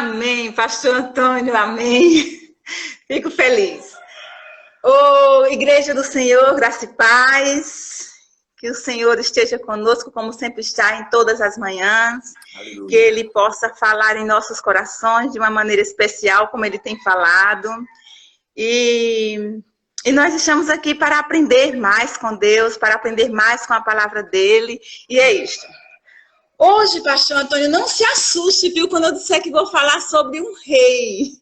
Amém, pastor Antônio, amém. Fico feliz. Ô, Igreja do Senhor, graça e paz. Que o Senhor esteja conosco, como sempre está em todas as manhãs. Aleluia. Que Ele possa falar em nossos corações de uma maneira especial, como Ele tem falado. E nós estamos aqui para aprender mais com Deus, para aprender mais com a palavra dEle. E é isto. Hoje, pastor Antônio, não se assuste, viu, quando eu disser que vou falar sobre um rei.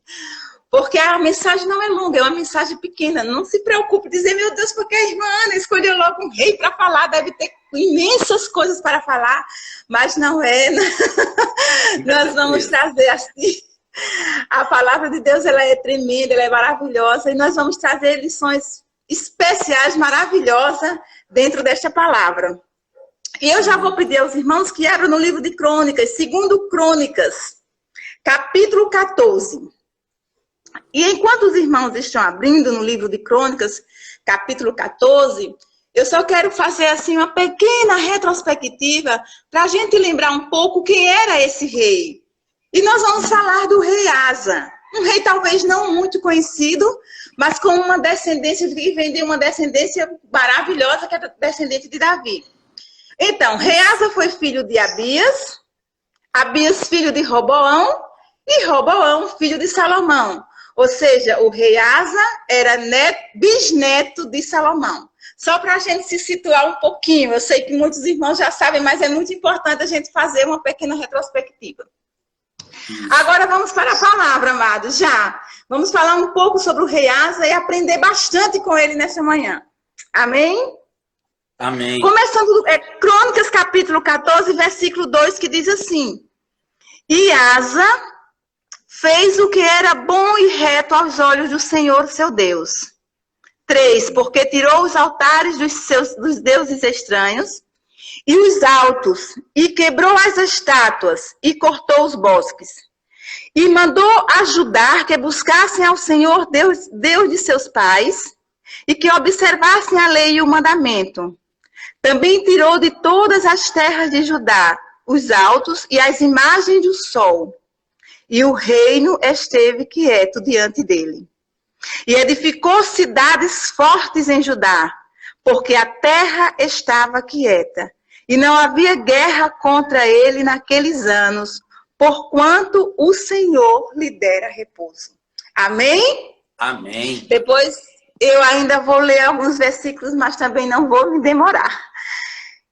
Porque a mensagem não é longa, é uma mensagem pequena. Não se preocupe dizer, meu Deus, porque a irmã Ana escolheu logo um rei para falar, deve ter imensas coisas para falar, mas não é. Nós vamos trazer assim. A palavra de Deus, ela é tremenda, ela é maravilhosa, e nós vamos trazer lições especiais, maravilhosas, dentro desta palavra. E eu já vou pedir aos irmãos que abram no livro de Crônicas, 2 Crônicas, capítulo 14. E enquanto os irmãos estão abrindo no livro de Crônicas, capítulo 14, eu só quero fazer assim uma pequena retrospectiva para a gente lembrar um pouco quem era esse rei. E nós vamos falar do rei Asa, um rei talvez não muito conhecido, mas com uma descendência que vem de uma descendência maravilhosa, que é a descendente de Davi. Então, rei Asa foi filho de Abias, Abias filho de Roboão, e Roboão filho de Salomão. Ou seja, o rei Asa era bisneto de Salomão. Só para a gente se situar um pouquinho, eu sei que muitos irmãos já sabem, mas é muito importante a gente fazer uma pequena retrospectiva. Agora vamos para a palavra, amados, já. Vamos falar um pouco sobre o rei Asa e aprender bastante com ele nessa manhã. Amém? Amém. Começando, Crônicas, capítulo 14, versículo 2, que diz assim: E Asa fez o que era bom e reto aos olhos do Senhor, seu Deus. 3, porque tirou os altares dos deuses estranhos e os altos, e quebrou as estátuas, e cortou os bosques. E mandou ajudar que buscassem ao Senhor, Deus de seus pais, e que observassem a lei e o mandamento. Também tirou de todas as terras de Judá os altos e as imagens do sol. E o reino esteve quieto diante dele. E edificou cidades fortes em Judá, porque a terra estava quieta. E não havia guerra contra ele naqueles anos, porquanto o Senhor lhe dera repouso. Amém? Amém. Depois eu ainda vou ler alguns versículos, mas também não vou me demorar.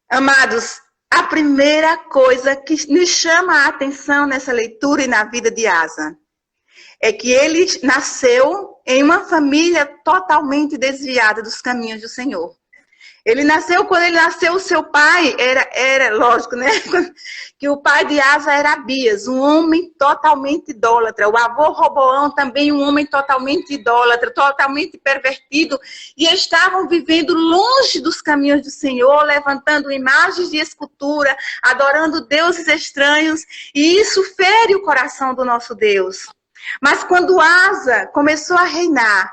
Amados, a primeira coisa que nos chama a atenção nessa leitura e na vida de Asa é que ele nasceu em uma família totalmente desviada dos caminhos do Senhor. Quando ele nasceu, o seu pai era lógico, né? Que o pai de Asa era Abias, um homem totalmente idólatra. O avô Roboão também um homem totalmente idólatra, totalmente pervertido. E estavam vivendo longe dos caminhos do Senhor, levantando imagens de escultura, adorando deuses estranhos. E isso fere o coração do nosso Deus. Mas quando Asa começou a reinar,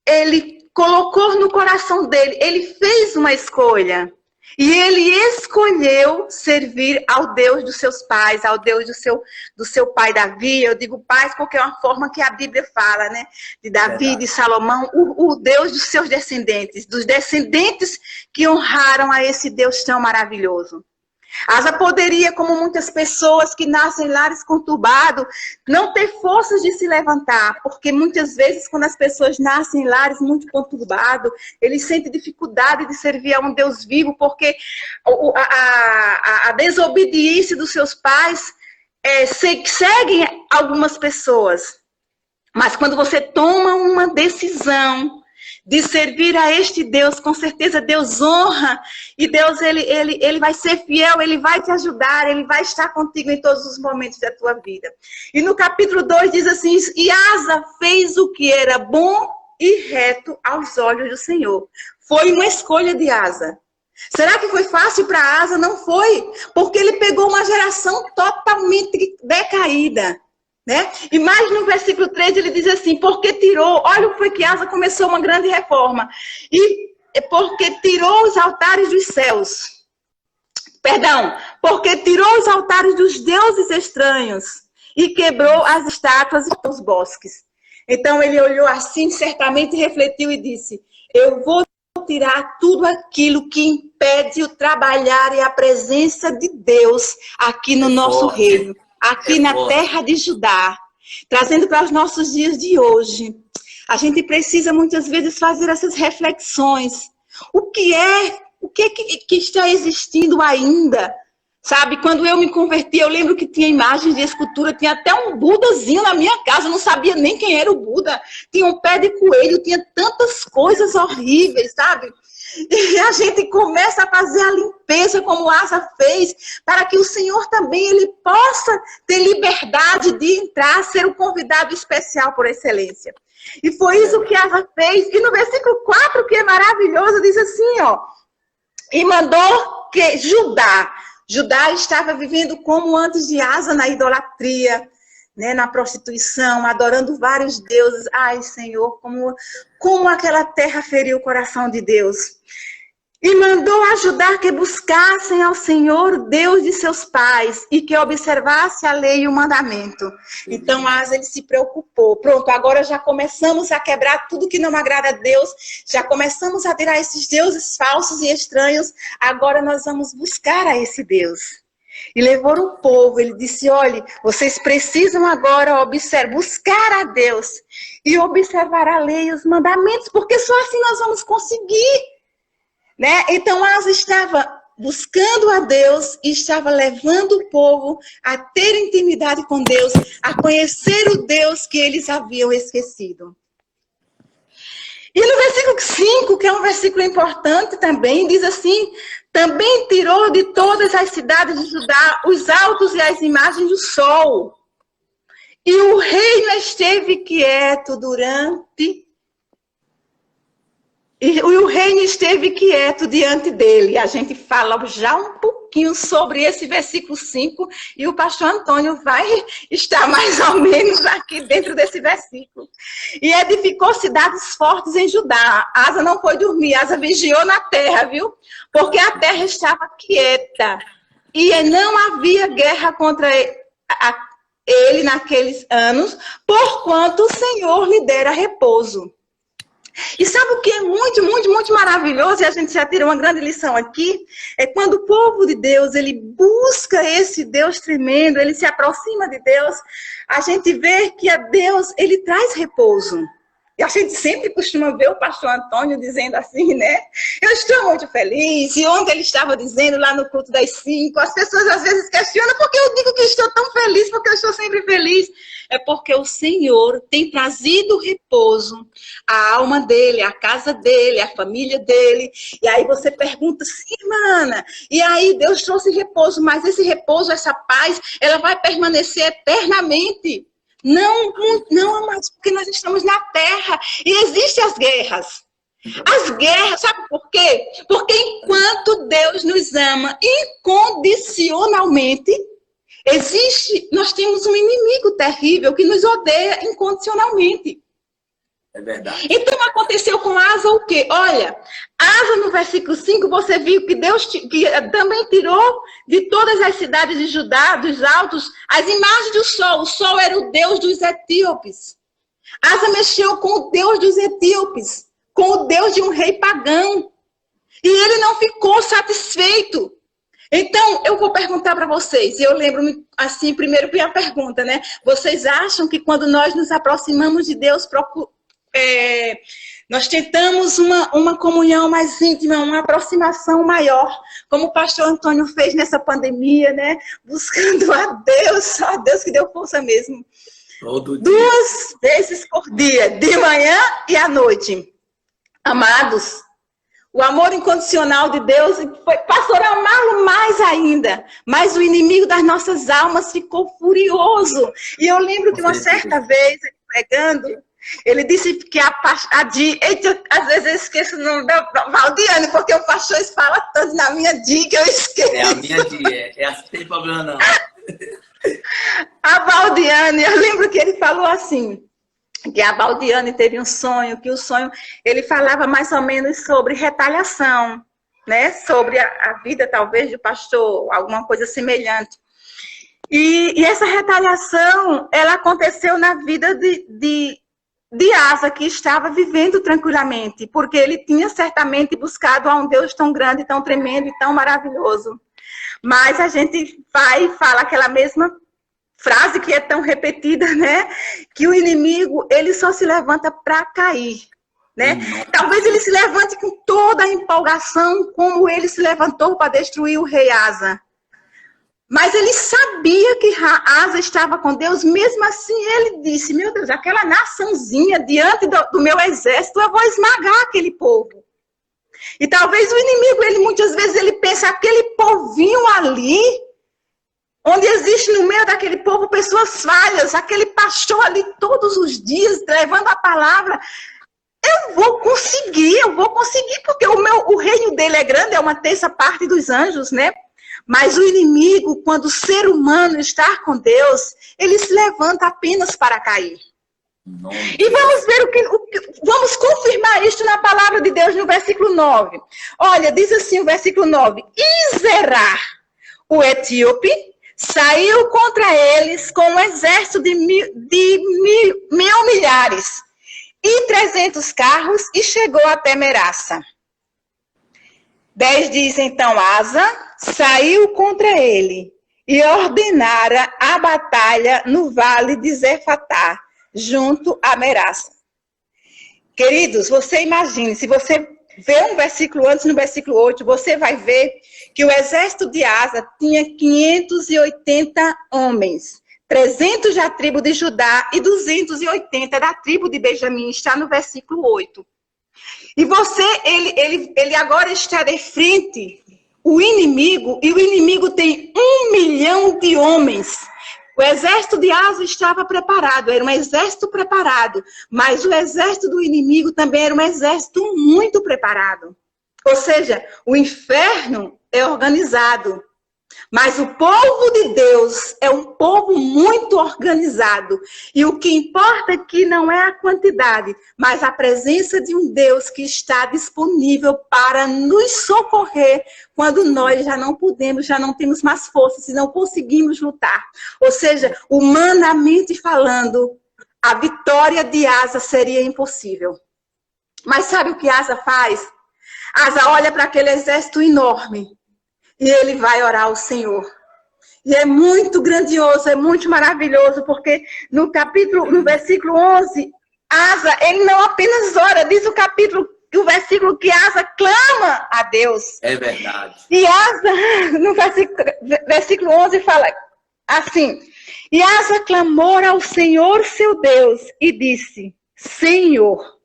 ele colocou no coração dele, ele fez uma escolha. E ele escolheu servir ao Deus dos seus pais, ao Deus do seu pai Davi. Eu digo pais porque é uma forma que a Bíblia fala, né? De Davi, de Salomão, o Deus dos seus descendentes, dos descendentes que honraram a esse Deus tão maravilhoso. Asa poderia, como muitas pessoas que nascem em lares conturbados, não ter forças de se levantar, porque muitas vezes quando as pessoas nascem em lares muito conturbados, eles sentem dificuldade de servir a um Deus vivo, porque a desobediência dos seus pais seguem algumas pessoas. Mas quando você toma uma decisão de servir a este Deus, com certeza Deus honra, e Deus ele vai ser fiel, ele vai te ajudar, ele vai estar contigo em todos os momentos da tua vida. E no capítulo 2 diz assim: E Asa fez o que era bom e reto aos olhos do Senhor. Foi uma escolha de Asa. Será que foi fácil para Asa? Não foi, porque ele pegou uma geração totalmente decaída. Né? E mais no versículo 3 ele diz assim: porque tirou, olha o que foi que Asa começou uma grande reforma, e porque tirou os altares dos céus, porque tirou os altares dos deuses estranhos, e quebrou as estátuas e os bosques. Então ele olhou assim, certamente refletiu e disse: eu vou tirar tudo aquilo que impede o trabalhar e a presença de Deus aqui no nosso reino, aqui na terra de Judá, trazendo para os nossos dias de hoje. A gente precisa muitas vezes fazer essas reflexões. O que está existindo ainda? Sabe, quando eu me converti, eu lembro que tinha imagens de escultura, tinha até um Budazinho na minha casa, eu não sabia nem quem era o Buda. Tinha um pé de coelho, tinha tantas coisas horríveis, sabe? E a gente começa a fazer a limpeza como Asa fez, para que o Senhor também ele possa ter liberdade de entrar, ser o convidado especial por excelência. E foi isso que Asa fez. E no versículo 4, que é maravilhoso, diz assim, ó, e mandou que Judá estava vivendo como antes de Asa na idolatria, né, na prostituição, adorando vários deuses. Ai, Senhor, como aquela terra feriu o coração de Deus. E mandou a Judá que buscassem ao Senhor, Deus de seus pais, e que observasse a lei e o mandamento. Então, Asa, ele se preocupou. Pronto, agora já começamos a quebrar tudo que não agrada a Deus, já começamos a tirar esses deuses falsos e estranhos, agora nós vamos buscar a esse Deus. E levou o povo, ele disse, olha, vocês precisam agora buscar a Deus e observar a lei e os mandamentos, porque só assim nós vamos conseguir. Né? Então, Asa estava buscando a Deus e estava levando o povo a ter intimidade com Deus, a conhecer o Deus que eles haviam esquecido. E no versículo 5, que é um versículo importante também, diz assim, também tirou de todas as cidades de Judá os altos e as imagens do sol. E o reino esteve quieto diante dele. A gente fala já um pouquinho sobre esse versículo 5 e o pastor Antônio vai estar mais ou menos aqui dentro desse versículo. E edificou cidades fortes em Judá. Asa não foi dormir, Asa vigiou na terra, viu? Porque a terra estava quieta e não havia guerra contra ele naqueles anos, porquanto o Senhor lhe dera repouso. E sabe o que é muito, muito, muito maravilhoso, e a gente já tira uma grande lição aqui, é quando o povo de Deus, ele busca esse Deus tremendo, ele se aproxima de Deus, a gente vê que a Deus, ele traz repouso. E a gente sempre costuma ver o pastor Antônio dizendo assim, né? Eu estou muito feliz. E ontem ele estava dizendo lá no culto das 5, as pessoas às vezes questionam por que eu digo que estou tão feliz, porque eu estou sempre feliz. É porque o Senhor tem trazido repouso à alma dele, à casa dele, à família dele. E aí você pergunta, sim, irmã, e aí Deus trouxe repouso, mas esse repouso, essa paz, ela vai permanecer eternamente. Não, mas porque nós estamos na terra e existem as guerras. As guerras, sabe por quê? Porque enquanto Deus nos ama incondicionalmente, nós temos um inimigo terrível que nos odeia incondicionalmente. É verdade. Então aconteceu com Asa o quê? Olha, Asa no versículo 5, você viu que Deus também tirou de todas as cidades de Judá, dos altos, as imagens do sol. O sol era o deus dos etíopes. Asa mexeu com o deus dos etíopes, com o deus de um rei pagão. E ele não ficou satisfeito. Então, eu vou perguntar para vocês, eu lembro assim, primeiro que a pergunta, né? Vocês acham que quando nós nos aproximamos de Deus, nós tentamos uma comunhão mais íntima, uma aproximação maior, como o pastor Antônio fez nessa pandemia, né? Buscando a Deus, só a Deus que deu força mesmo. Todo dia. 2 vezes por dia, de manhã e à noite. Amados, o amor incondicional de Deus passou a amá-lo mais ainda, mas o inimigo das nossas almas ficou furioso. E eu lembro que uma certa vez, pregando, ele disse que eita, às vezes eu esqueço o nome da Valdiane, porque o pastor fala tanto na minha Di que eu esqueço. É a minha Di, não tem problema não. A Valdiane, eu lembro que ele falou assim, que a Valdiane teve um sonho, que o sonho, ele falava mais ou menos sobre retaliação, né? Sobre a vida talvez do pastor, alguma coisa semelhante. E essa retaliação, ela aconteceu na vida de Asa, que estava vivendo tranquilamente, porque ele tinha certamente buscado a um Deus tão grande, tão tremendo e tão maravilhoso. Mas a gente vai e fala aquela mesma frase que é tão repetida, né? Que o inimigo, ele só se levanta para cair, né? Talvez ele se levante com toda a empolgação, como ele se levantou para destruir o rei Asa. Mas ele sabia que Asa estava com Deus, mesmo assim ele disse, meu Deus, aquela naçãozinha diante do meu exército, eu vou esmagar aquele povo. E talvez o inimigo, ele muitas vezes ele pensa, aquele povinho ali, onde existe no meio daquele povo pessoas falhas, aquele pastor ali todos os dias levando a palavra, eu vou conseguir, porque o reino dele é grande, é uma terça parte dos anjos, né? Mas o inimigo, quando o ser humano está com Deus, ele se levanta apenas para cair. E vamos ver vamos confirmar isto na palavra de Deus no versículo 9. Olha, diz assim o versículo 9. E Zerá, o etíope, saiu contra eles com um exército de mil milhares e 300 carros e chegou até Meraça. 10 diz, então, Asa saiu contra ele e ordenara a batalha no vale de Zefatá, junto a Meraça. Queridos, você imagine, se você vê um versículo antes, no versículo 8, você vai ver que o exército de Asa tinha 580 homens, 300 da tribo de Judá e 280 da tribo de Benjamim, está no versículo 8. E ele agora está de frente, o inimigo, e o inimigo tem 1 milhão de homens. O exército de Asa estava preparado, era um exército preparado, mas o exército do inimigo também era um exército muito preparado. Ou seja, o inferno é organizado, mas o povo de Deus é um povo muito organizado. E o que importa aqui não é a quantidade, mas a presença de um Deus que está disponível para nos socorrer quando nós já não podemos, já não temos mais forças e não conseguimos lutar. Ou seja, humanamente falando, a vitória de Asa seria impossível. Mas sabe o que Asa faz? Asa olha para aquele exército enorme. E ele vai orar ao Senhor. E é muito grandioso, é muito maravilhoso, porque no versículo 11, Asa, ele não apenas ora, diz o versículo que Asa clama a Deus. É verdade. E Asa, no versículo 11, fala assim, e Asa clamou ao Senhor seu Deus e disse, Senhor,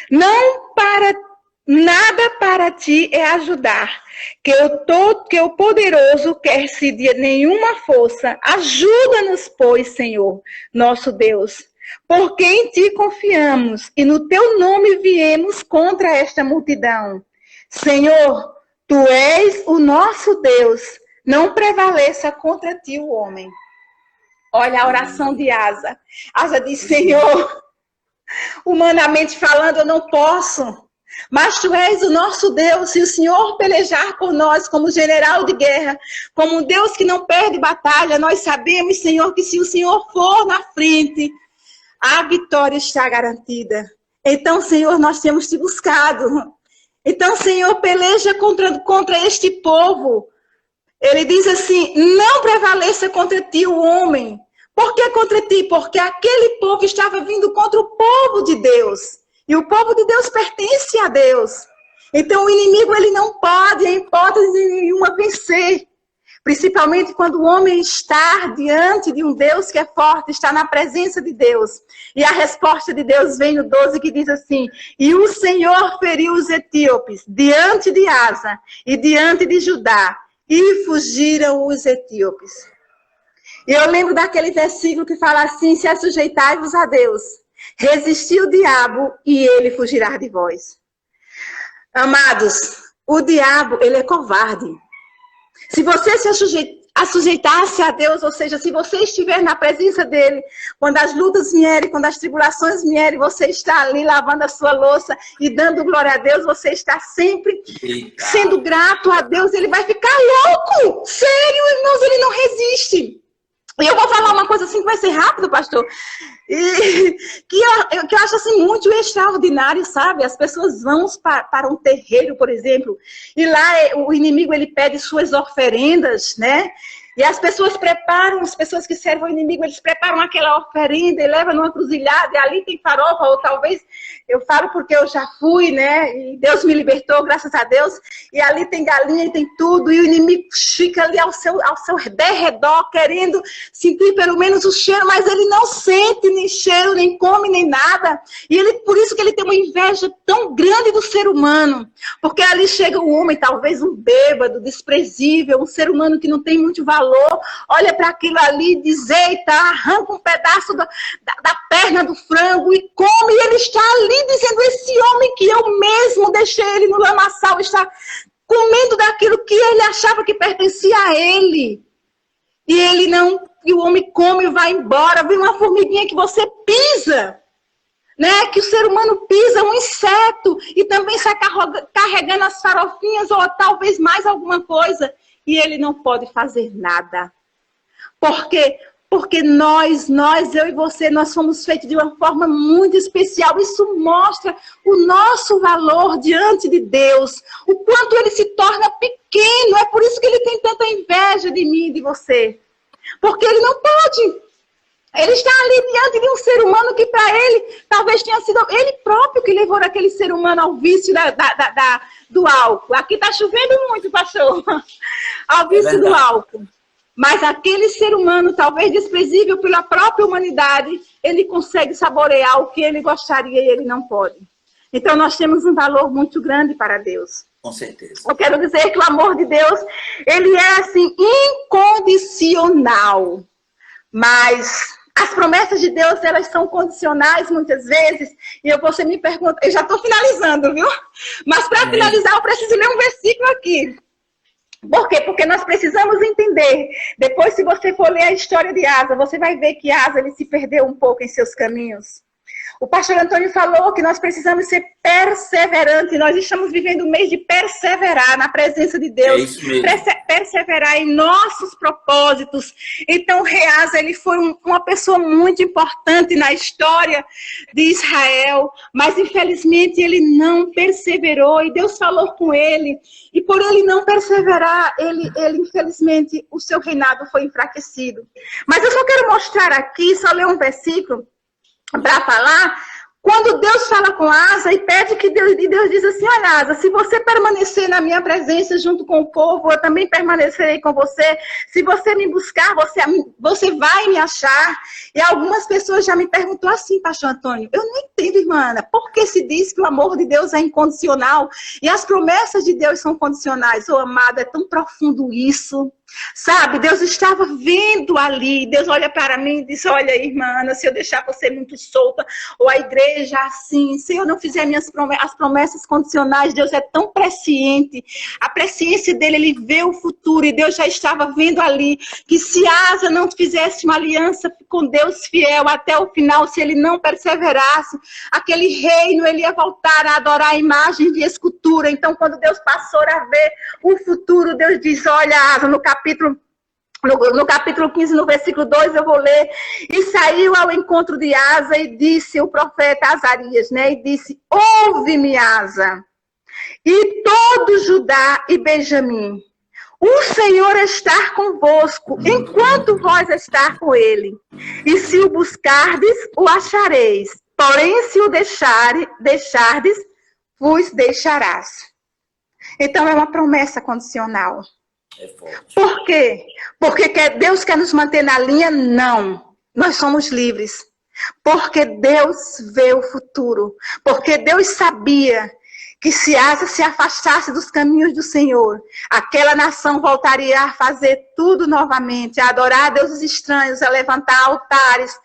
nada para ti é ajudar, que o poderoso quer se de nenhuma força. Ajuda-nos, pois, Senhor, nosso Deus, porque em ti confiamos e no teu nome viemos contra esta multidão. Senhor, tu és o nosso Deus, não prevaleça contra ti o homem. Olha a oração de Asa. Asa diz, Senhor, humanamente falando, eu não posso. Mas tu és o nosso Deus, se o Senhor pelejar por nós como general de guerra, como um Deus que não perde batalha, nós sabemos, Senhor, que se o Senhor for na frente, a vitória está garantida. Então, Senhor, nós temos te buscado. Então, Senhor, peleja contra este povo. Ele diz assim, não prevaleça contra ti o homem. Por que contra ti? Porque aquele povo estava vindo contra o povo de Deus. E o povo de Deus pertence a Deus. Então o inimigo ele não pode, em hipótese nenhuma, vencer. Principalmente quando o homem está diante de um Deus que é forte, está na presença de Deus. E a resposta de Deus vem no 12 que diz assim, e o Senhor feriu os etíopes diante de Asa e diante de Judá, e fugiram os etíopes. E eu lembro daquele versículo que fala assim, se assujeitai-vos a Deus, resistir o diabo e ele fugirá de vós. Amados, o diabo, ele é covarde. Se você se assujeitasse a Deus, ou seja, se você estiver na presença dele, quando as lutas vierem, quando as tribulações vierem, você está ali lavando a sua louça e dando glória a Deus, você está sempre sendo grato a Deus, ele vai ficar louco. Sério, irmãos, ele não resiste. E eu vou falar uma coisa assim que vai ser rápido, pastor, e que eu acho assim muito extraordinário, sabe? As pessoas vão para um terreiro, por exemplo, e lá o inimigo ele pede suas oferendas, né? E as pessoas preparam, as pessoas que servem ao inimigo, eles preparam aquela oferenda e levam numa cruzilhada, e ali tem farofa, ou talvez, eu falo porque eu já fui, né? E Deus me libertou, graças a Deus, e ali tem galinha e tem tudo, e o inimigo fica ali ao seu derredor, querendo sentir pelo menos o cheiro, mas ele não sente nem cheiro, nem come, nem nada. E ele, por isso que ele tem uma inveja tão grande do ser humano, porque ali chega um homem, talvez um bêbado, desprezível, um ser humano que não tem muito valor, olha para aquilo ali e diz, eita, arranca um pedaço da perna do frango e come, e ele está ali dizendo, esse homem que eu mesmo deixei ele no lamaçal, está comendo daquilo que ele achava que pertencia a ele. E ele não, e o homem come e vai embora, vem uma formiguinha que você pisa, né? Que o ser humano pisa, um inseto, e também sai carregando as farofinhas, ou talvez mais alguma coisa, e ele não pode fazer nada. Por quê? Porque nós, eu e você, nós somos feitos de uma forma muito especial. Isso mostra o nosso valor diante de Deus. O quanto ele se torna pequeno. É por isso que ele tem tanta inveja de mim e de você. Porque ele não pode. Ele está ali diante de um ser humano que para ele, talvez tenha sido ele próprio que levou aquele ser humano ao vício do álcool. Aqui está chovendo muito, pastor. Ao vício do álcool. Mas aquele ser humano, talvez desprezível pela própria humanidade, ele consegue saborear o que ele gostaria e ele não pode. Então nós temos um valor muito grande para Deus. Com certeza. Eu quero dizer que o amor de Deus, ele é assim, incondicional. Mas as promessas de Deus, elas são condicionais muitas vezes. E você me pergunta, eu já estou finalizando, viu? Mas para finalizar, eu preciso ler um versículo aqui. Por quê? Porque nós precisamos entender. Depois, se você for ler a história de Asa, você vai ver que Asa ele se perdeu um pouco em seus caminhos. O pastor Antônio falou que nós precisamos ser perseverantes. Nós estamos vivendo um mês de perseverar na presença de Deus. É isso mesmo. Perseverar em nossos propósitos. Então, Asa, ele foi uma pessoa muito importante na história de Israel. Mas, infelizmente, ele não perseverou. E Deus falou com ele. E por ele não perseverar, ele infelizmente, o seu reinado foi enfraquecido. Mas eu só quero mostrar aqui, só ler um versículo para falar, quando Deus fala com Asa e pede que Deus diz assim, olha Asa, se você permanecer na minha presença junto com o povo, eu também permanecerei com você. Se você me buscar, você vai me achar. E algumas pessoas já me perguntou assim, pastor Antônio, eu não entendo, irmã Ana, por que se diz que o amor de Deus é incondicional e as promessas de Deus são condicionais? Oh, amado, é tão profundo isso. Sabe, Deus estava vendo ali, Deus olha para mim e diz, olha irmã Ana, se eu deixar você muito solta, ou a igreja assim, se eu não fizer as promessas condicionais, Deus é tão presciente, a presciência dele, ele vê o futuro, e Deus já estava vendo ali, que se Asa não fizesse uma aliança com Deus fiel até o final, se ele não perseverasse, aquele reino, ele ia voltar a adorar a imagem de escultura. Então quando Deus passou a ver o futuro, Deus diz, olha Asa, no capítulo 15, no versículo 2, eu vou ler. E saiu ao encontro de Asa e disse o profeta Azarias, né? E disse, ouve-me, Asa, e todo Judá e Benjamim. O Senhor está convosco, enquanto vós estar com ele. E se o buscardes, o achareis. Porém, se o deixardes, vos deixarás. Então, é uma promessa condicional. É forte. Por quê? Porque Deus quer nos manter na linha? Não. Nós somos livres. Porque Deus vê o futuro. Porque Deus sabia que se Asa se afastasse dos caminhos do Senhor, aquela nação voltaria a fazer tudo novamente, a adorar a deuses estranhos, a levantar altares,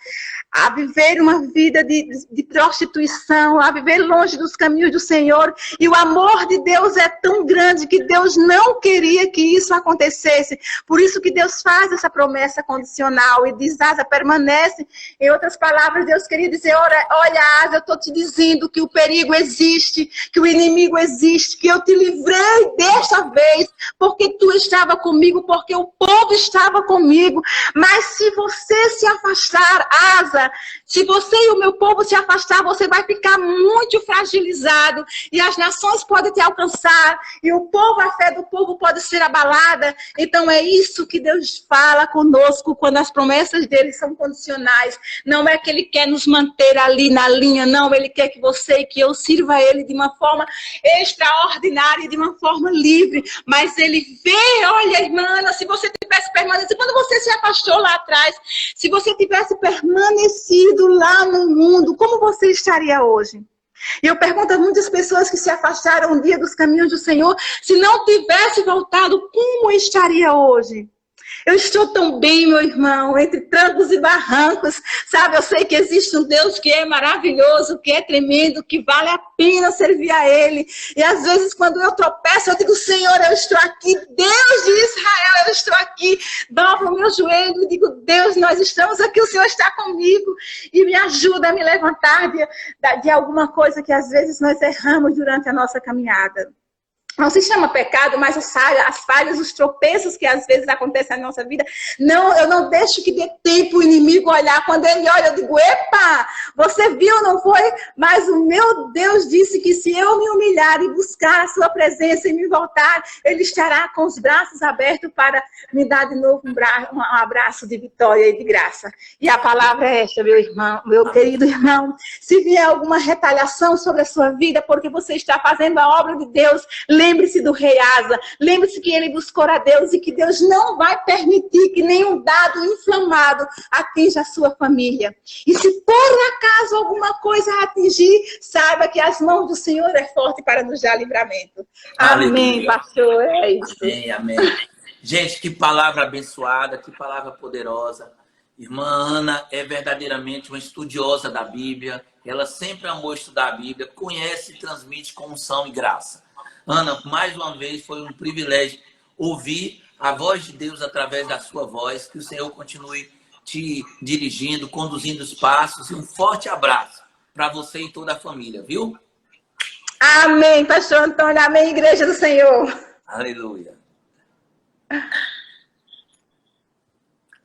a viver uma vida de prostituição, a viver longe dos caminhos do Senhor. E o amor de Deus é tão grande que Deus não queria que isso acontecesse. Por isso que Deus faz essa promessa condicional e diz, Asa, permanece. Em outras palavras, Deus queria dizer, olha Asa, eu estou te dizendo que o perigo existe, que o inimigo inimigo existe, que eu te livrei desta vez, porque tu estava comigo, porque o povo estava comigo. Mas se você se afastar, Asa, se você e o meu povo se afastar, você vai ficar muito fragilizado, e as nações podem te alcançar, e o povo, a fé do povo pode ser abalada. Então é isso que Deus fala conosco quando as promessas dele são condicionais. Não é que ele quer nos manter ali na linha, não. Ele quer que você e que eu sirva a ele de uma forma extraordinária, de uma forma livre. Mas ele vê, olha, irmã Ana, se você tivesse permanecido, quando você se afastou lá atrás, se você tivesse permanecido lá no mundo, como você estaria hoje? E eu pergunto a muitas pessoas que se afastaram um dia dos caminhos do Senhor, se não tivesse voltado, como estaria hoje? Eu estou tão bem, meu irmão, entre trancos e barrancos, sabe? Eu sei que existe um Deus que é maravilhoso, que é tremendo, que vale a pena servir a Ele. E às vezes quando eu tropeço, eu digo, Senhor, eu estou aqui, Deus de Israel, eu estou aqui. Dobro o meu joelho e digo, Deus, nós estamos aqui, o Senhor está comigo. E me ajuda a me levantar de alguma coisa que às vezes nós erramos durante a nossa caminhada. Não se chama pecado, mas as falhas, os tropeços que às vezes acontecem na nossa vida, não, eu não deixo que dê tempo o inimigo olhar. Quando ele olha, eu digo, epa, você viu, não foi? Mas o meu Deus disse que se eu me humilhar e buscar a sua presença e me voltar, ele estará com os braços abertos para me dar de novo um abraço de vitória e de graça. E a palavra é esta, meu irmão, meu querido irmão. Se vier alguma retaliação sobre a sua vida, porque você está fazendo a obra de Deus, lembre-se do rei Asa, lembre-se que ele buscou a Deus e que Deus não vai permitir que nenhum dado inflamado atinja a sua família. E se por acaso alguma coisa atingir, saiba que as mãos do Senhor é forte para nos dar livramento. Amém, pastor, é isso. Amém, amém. Gente, que palavra abençoada, que palavra poderosa. Irmã Ana é verdadeiramente uma estudiosa da Bíblia, ela sempre amou estudar a Bíblia, conhece e transmite com unção e graça. Ana, mais uma vez foi um privilégio ouvir a voz de Deus através da sua voz. Que o Senhor continue te dirigindo, conduzindo os passos. E um forte abraço para você e toda a família, viu? Amém, pastor Antônio. Amém, igreja do Senhor. Aleluia.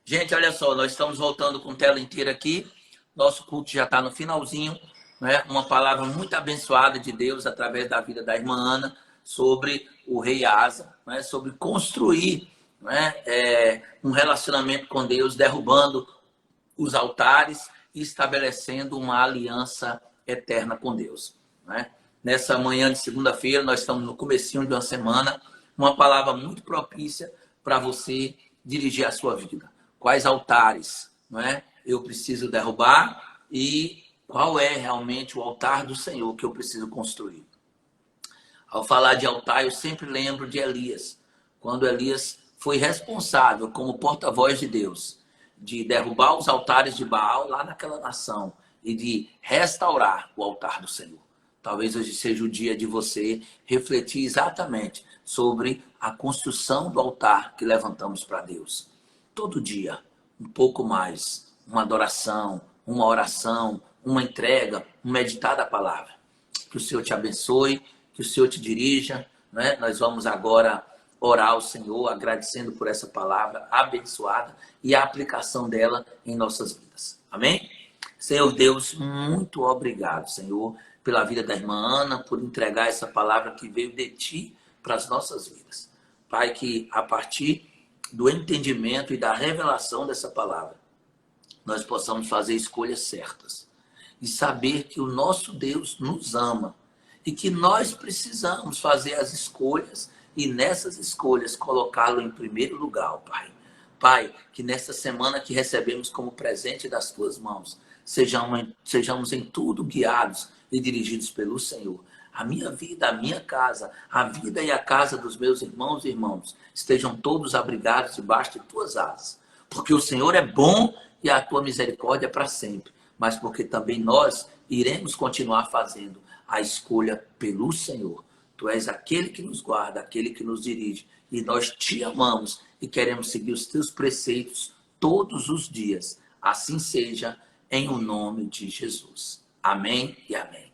Gente, olha só, nós estamos voltando com tela inteira aqui. Nosso culto já está no finalzinho, né? Uma palavra muito abençoada de Deus através da vida da irmã Ana, sobre o rei Asa, né? Sobre construir, né? Um relacionamento com Deus, derrubando os altares e estabelecendo uma aliança eterna com Deus, né? Nessa manhã de segunda-feira, nós estamos no comecinho de uma semana, uma palavra muito propícia para você dirigir a sua vida. Quais altares, né, eu preciso derrubar e qual é realmente o altar do Senhor que eu preciso construir? Ao falar de altar, eu sempre lembro de Elias, quando Elias foi responsável como porta-voz de Deus, de derrubar os altares de Baal lá naquela nação e de restaurar o altar do Senhor. Talvez hoje seja o dia de você refletir exatamente sobre a construção do altar que levantamos para Deus. Todo dia, um pouco mais, uma adoração, uma oração, uma entrega, um meditar da palavra. Que o Senhor te abençoe, que o Senhor te dirija, né? Nós vamos agora orar ao Senhor, agradecendo por essa palavra abençoada e a aplicação dela em nossas vidas. Amém? Senhor Deus, muito obrigado, Senhor, pela vida da irmã Ana, por entregar essa palavra que veio de Ti para as nossas vidas. Pai, que a partir do entendimento e da revelação dessa palavra, nós possamos fazer escolhas certas e saber que o nosso Deus nos ama e que nós precisamos fazer as escolhas e nessas escolhas colocá-lo em primeiro lugar, Pai. Pai, que nessa semana que recebemos como presente das Tuas mãos, sejamos em tudo guiados e dirigidos pelo Senhor. A minha vida, a minha casa, a vida e a casa dos meus irmãos e irmãs estejam todos abrigados debaixo de Tuas asas. Porque o Senhor é bom e a Tua misericórdia é para sempre. Mas porque também nós iremos continuar fazendo a escolha pelo Senhor. Tu és aquele que nos guarda, aquele que nos dirige. E nós Te amamos e queremos seguir os Teus preceitos todos os dias. Assim seja, em o nome de Jesus. Amém e amém.